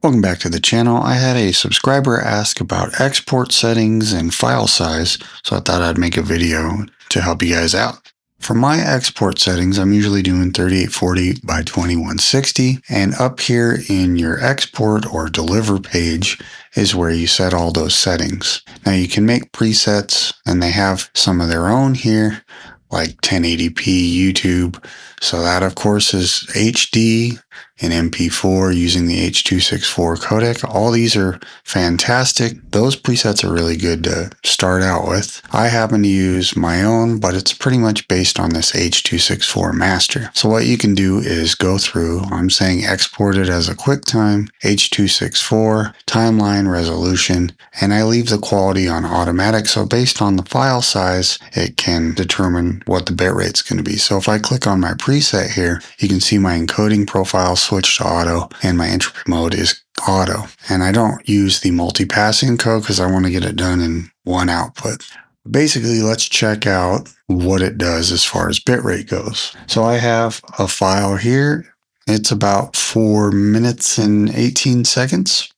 Welcome back to the channel. I had a subscriber ask about export settings and file size, so I thought I'd make a video to help you guys out. For my export settings, I'm usually doing 3840 by 2160, and up here in your export or deliver page is where you set all those settings. Now you can make presets, and they have some of their own here, like 1080p YouTube. So that of course is HD and MP4 using the H.264 codec. All these are fantastic. Those presets are really good to start out with. I happen to use my own, but it's pretty much based on this H.264 master. So what you can do is go through, I'm saying export it as a QuickTime, H.264, timeline resolution, and I leave the quality on automatic. So based on the file size, it can determine what the bitrate is going to be. So if I click on my preset here, you can see my encoding profile switch to auto and my entropy mode is auto. And I don't use the multi-passing code because I want to get it done in one output. Basically, let's check out what it does as far as bitrate goes. So I have a file here. It's about 4 minutes and 18 seconds.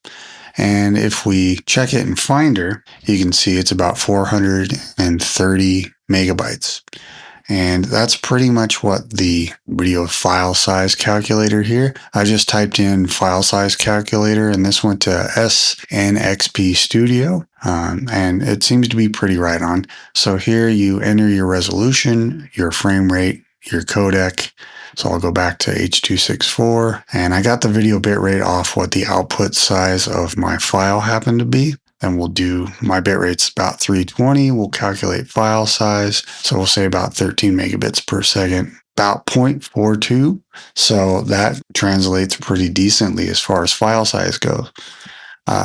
And if we check it in Finder, you can see it's about 430 megabytes. And that's pretty much what the video file size calculator here. I just typed in file size calculator and this went to SNXP Studio. And it seems to be pretty right on. So here you enter your resolution, your frame rate, your codec. So I'll go back to H.264 and I got the video bitrate off what the output size of my file happened to be. And we'll do, my bitrate's about 320. We'll calculate file size. So we'll say about 13 megabits per second, about 0.42. So that translates pretty decently as far as file size goes.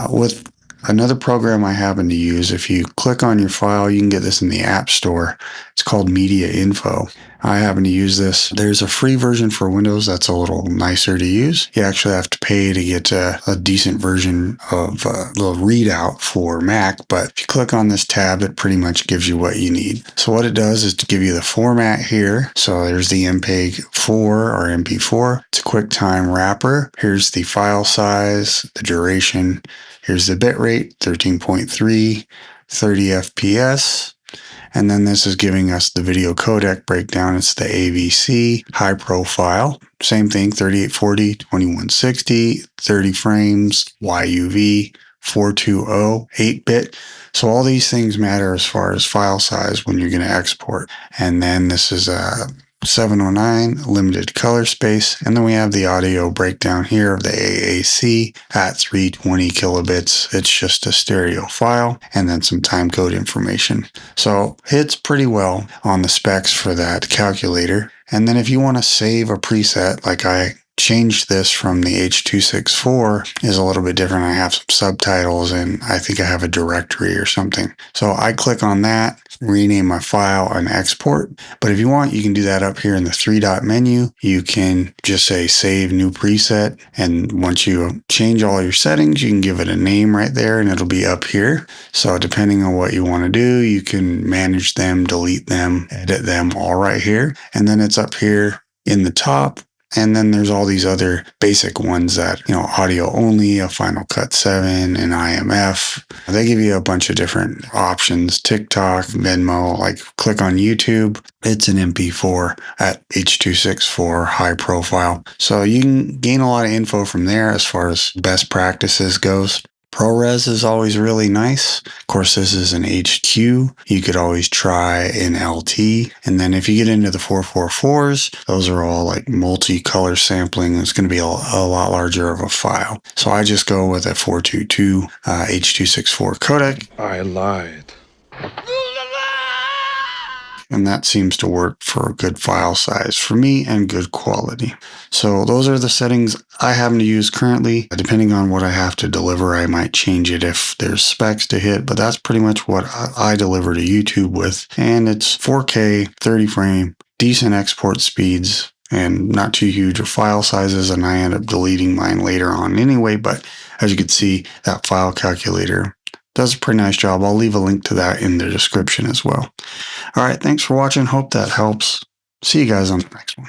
With another program I happen to use, if you click on your file, you can get this in the App Store. It's called MediaInfo. I happen to use this. There's a free version for Windows that's a little nicer to use. You actually have to pay to get a decent version of the readout for Mac, but if you click on this tab, it pretty much gives you what you need. So what it does is to give you the format here. So there's the MPEG-4 or MP4. It's a QuickTime wrapper. Here's the file size, the duration. Here's the bitrate, 13.3, 30 FPS. And then this is giving us the video codec breakdown. It's the AVC, high profile. Same thing, 3840, 2160, 30 frames, YUV, 420, 8-bit. So all these things matter as far as file size when you're going to export. And then this is a 709 limited color space, and then we have the audio breakdown here of the AAC at 320 kilobits. It's just a stereo file and then some timecode information. So it's pretty well on the specs for that calculator. And then if you want to save a preset, like I changed this from the H.264, is a little bit different. I have some subtitles and I think I have a directory or something. So I click on that, rename my file and export. But if you want, you can do that up here in the 3-dot menu. You can just say save new preset. And once you change all your settings, you can give it a name right there and it'll be up here. So depending on what you want to do, you can manage them, delete them, edit them all right here. And then it's up here in the top. And then there's all these other basic ones that, audio only, a Final Cut 7, an IMF. They give you a bunch of different options. TikTok, Venmo, like click on YouTube. It's an MP4 at H.264, high profile. So you can gain a lot of info from there as far as best practices goes. Prores is always really nice. Of course, this is an HQ. You could always try an LT. And then if you get into the 444s, those are all like multicolor sampling. It's going to be a lot larger of a file. So I just go with a 422 H.264 codec. I lied. And that seems to work for a good file size for me and good quality. So those are the settings I happen to use currently. Depending on what I have to deliver, I might change it if there's specs to hit, but that's pretty much what I deliver to YouTube with. And it's 4K, 30 frame, decent export speeds, and not too huge of file sizes, and I end up deleting mine later on anyway. But as you can see, that file calculator does a pretty nice job. I'll leave a link to that in the description as well. All right, thanks for watching. Hope that helps. See you guys on the next one.